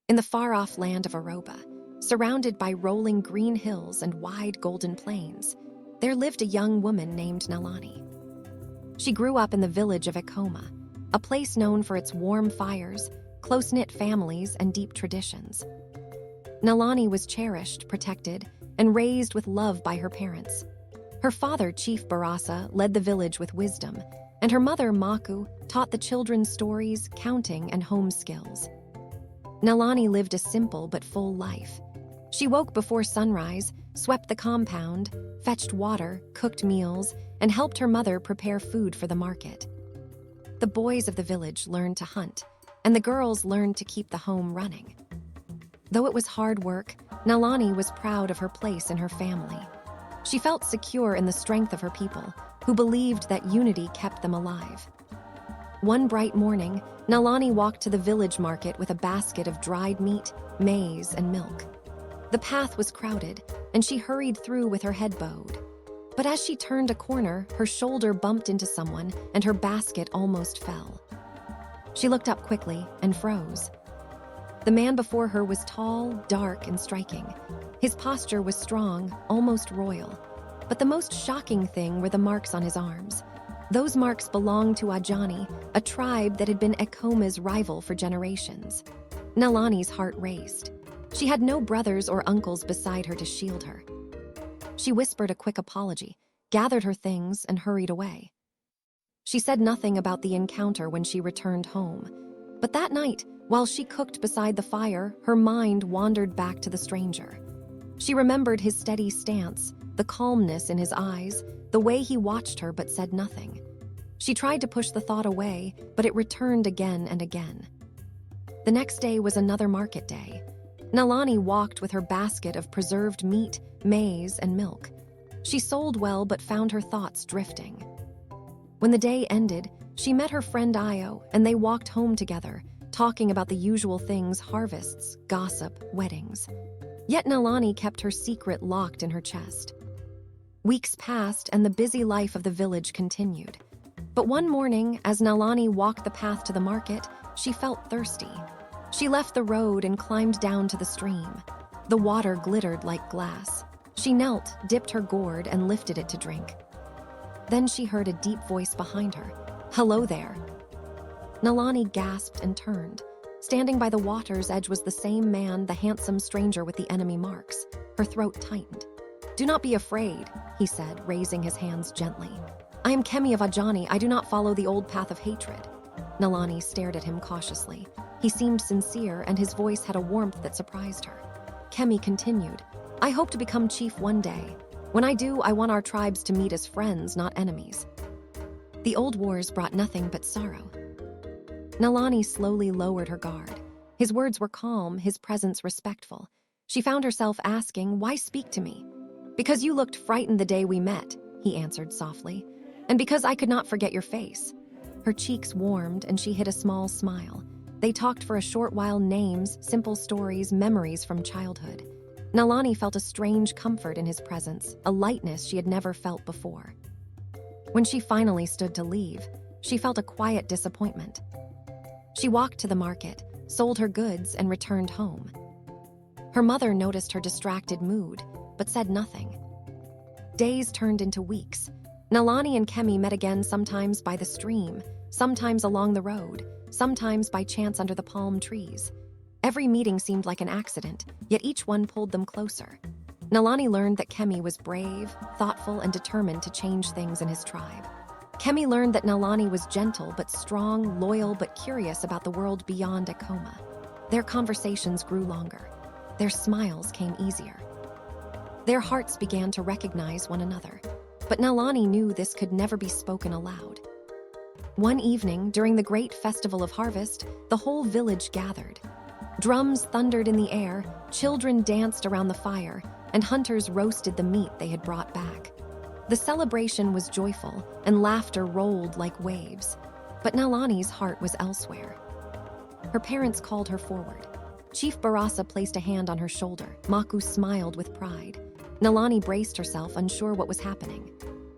In the far-off land of Oroba, surrounded by rolling green hills and wide golden plains, there lived a young woman named Nalani. She grew up in the village of Ekoma, a place known for its warm fires, close-knit families, and deep traditions. Nalani was cherished, protected, and raised with love by her parents. Her father, Chief Barasa, led the village with wisdom, and her mother, Maku, taught the children stories, counting, and home skills. Nalani lived a simple but full life. She woke before sunrise, swept the compound, fetched water, cooked meals, and helped her mother prepare food for the market. The boys of the village learned to hunt, and the girls learned to keep the home running. Though it was hard work, Nalani was proud of her place in her family. She felt secure in the strength of her people, who believed that unity kept them alive. One bright morning, Nalani walked to the village market with a basket of dried meat, maize, and milk. The path was crowded, and she hurried through with her head bowed. But as she turned a corner, her shoulder bumped into someone, and her basket almost fell. She looked up quickly and froze. The man before her was tall, dark, and striking. His posture was strong, almost royal. But the most shocking thing were the marks on his arms. Those marks belonged to Ojani, a tribe that had been Ekoma's rival for generations. Nalani's heart raced. She had no brothers or uncles beside her to shield her. She whispered a quick apology, gathered her things, and hurried away. She said nothing about the encounter when she returned home. But that night, while she cooked beside the fire, her mind wandered back to the stranger. She remembered his steady stance, the calmness in his eyes, the way he watched her but said nothing. She tried to push the thought away, but it returned again and again. The next day was another market day. Nalani walked with her basket of preserved meat, maize, and milk. She sold well but found her thoughts drifting. When the day ended, she met her friend Io, and they walked home together, talking about the usual things: harvests, gossip, weddings. Yet Nalani kept her secret locked in her chest. Weeks passed, and the busy life of the village continued. But one morning, as Nalani walked the path to the market, she felt thirsty. She left the road and climbed down to the stream. The water glittered like glass. She knelt, dipped her gourd, and lifted it to drink. Then she heard a deep voice behind her. "Hello there." Nalani gasped and turned. Standing by the water's edge was the same man, the handsome stranger with the enemy marks. Her throat tightened. "Do not be afraid," he said, raising his hands gently. "I am Kemi of Ojani. I do not follow the old path of hatred." Nalani stared at him cautiously. He seemed sincere, and his voice had a warmth that surprised her. Kemi continued, "I hope to become chief one day. When I do, I want our tribes to meet as friends, not enemies." The old wars brought nothing but sorrow. Nalani slowly lowered her guard. His words were calm, his presence respectful. She found herself asking, "Why speak to me?" "Because you looked frightened the day we met," he answered softly. "And because I could not forget your face." Her cheeks warmed, and she hid a small smile. They talked for a short while: names, simple stories, memories from childhood. Nalani felt a strange comfort in his presence, a lightness she had never felt before. When she finally stood to leave, she felt a quiet disappointment. She walked to the market, sold her goods, and returned home. Her mother noticed her distracted mood, but said nothing. Days turned into weeks. Nalani and Kemi met again, sometimes by the stream, sometimes along the road, sometimes by chance under the palm trees. Every meeting seemed like an accident, yet each one pulled them closer. Nalani learned that Kemi was brave, thoughtful, and determined to change things in his tribe. Kemi learned that Nalani was gentle but strong, loyal but curious about the world beyond Ekoma. Their conversations grew longer. Their smiles came easier. Their hearts began to recognize one another. But Nalani knew this could never be spoken aloud. One evening, during the great festival of harvest, the whole village gathered. Drums thundered in the air, children danced around the fire, and hunters roasted the meat they had brought back. The celebration was joyful, and laughter rolled like waves. But Nalani's heart was elsewhere. Her parents called her forward. Chief Barasa placed a hand on her shoulder. Maku smiled with pride. Nalani braced herself, unsure what was happening.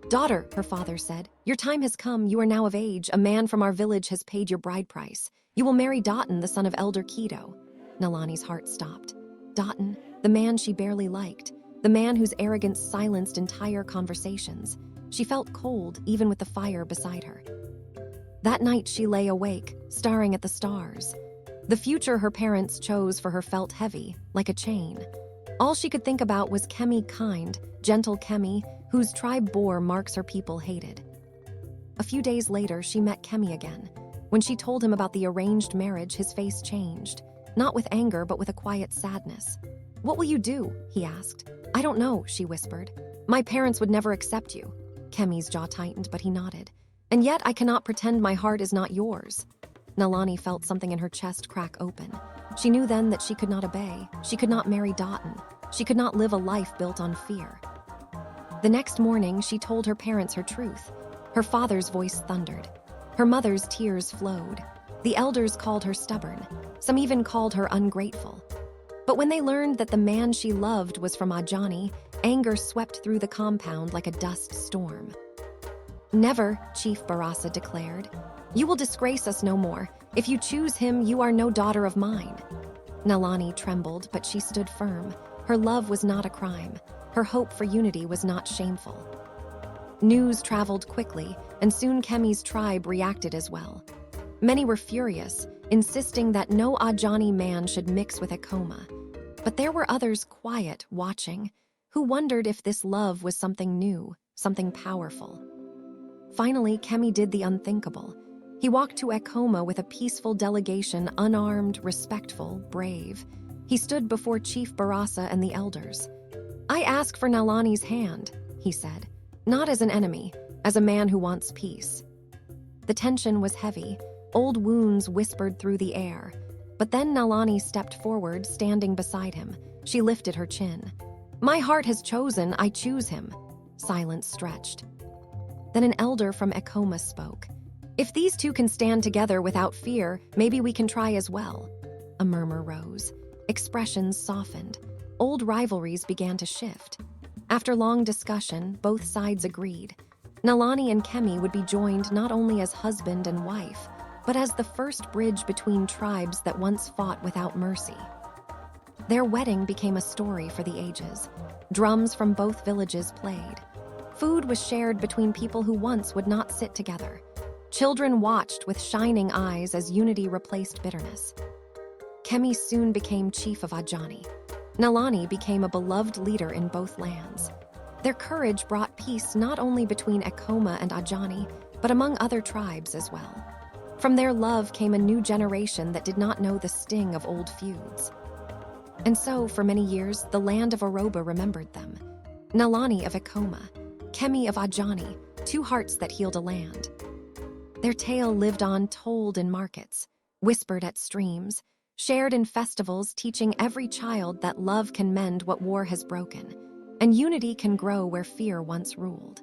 "Daughter," her father said, "your time has come. You are now of age. A man from our village has paid your bride price. You will marry Dotun, the son of Elder Keto." Nalani's heart stopped. Dotun, the man she barely liked, the man whose arrogance silenced entire conversations. She felt cold even with the fire beside her. That night she lay awake, staring at the stars. The future her parents chose for her felt heavy, like a chain. All she could think about was Kemi, kind, gentle Kemi, whose tribe bore marks her people hated. A few days later, she met Kemi again. When she told him about the arranged marriage, his face changed. Not with anger, but with a quiet sadness. "What will you do?" he asked. "I don't know," she whispered. "My parents would never accept you." Kemi's jaw tightened, but he nodded. "And yet I cannot pretend my heart is not yours." Nalani felt something in her chest crack open. She knew then that she could not obey. She could not marry Dotun. She could not live a life built on fear. The next morning, she told her parents her truth. Her father's voice thundered. Her mother's tears flowed. The elders called her stubborn. Some even called her ungrateful. But when they learned that the man she loved was from Ojani, anger swept through the compound like a dust storm. "Never," Chief Barasa declared. "You will disgrace us no more. If you choose him, you are no daughter of mine." Nalani trembled, but she stood firm. Her love was not a crime. Her hope for unity was not shameful. News traveled quickly, and soon Kemi's tribe reacted as well. Many were furious, insisting that no Ojani man should mix with Ekoma. But there were others quiet, watching, who wondered if this love was something new, something powerful. Finally, Kemi did the unthinkable. He walked to Ekoma with a peaceful delegation, unarmed, respectful, brave. He stood before Chief Barasa and the elders. "I ask for Nalani's hand," he said, "not as an enemy, as a man who wants peace." The tension was heavy. Old wounds whispered through the air. But then Nalani stepped forward, standing beside him. She lifted her chin. "My heart has chosen, I choose him." Silence stretched. Then an elder from Ekoma spoke. "If these two can stand together without fear, maybe we can try as well." A murmur rose. Expressions softened. Old rivalries began to shift. After long discussion, both sides agreed. Nalani and Kemi would be joined not only as husband and wife, but as the first bridge between tribes that once fought without mercy. Their wedding became a story for the ages. Drums from both villages played. Food was shared between people who once would not sit together. Children watched with shining eyes as unity replaced bitterness. Kemi soon became chief of Ojani. Nalani became a beloved leader in both lands. Their courage brought peace not only between Ekoma and Ojani, but among other tribes as well. From their love came a new generation that did not know the sting of old feuds. And so, for many years, the land of Oroba remembered them. Nalani of Ekoma, Kemi of Ojani, two hearts that healed a land. Their tale lived on, told in markets, whispered at streams, shared in festivals, teaching every child that love can mend what war has broken, and unity can grow where fear once ruled.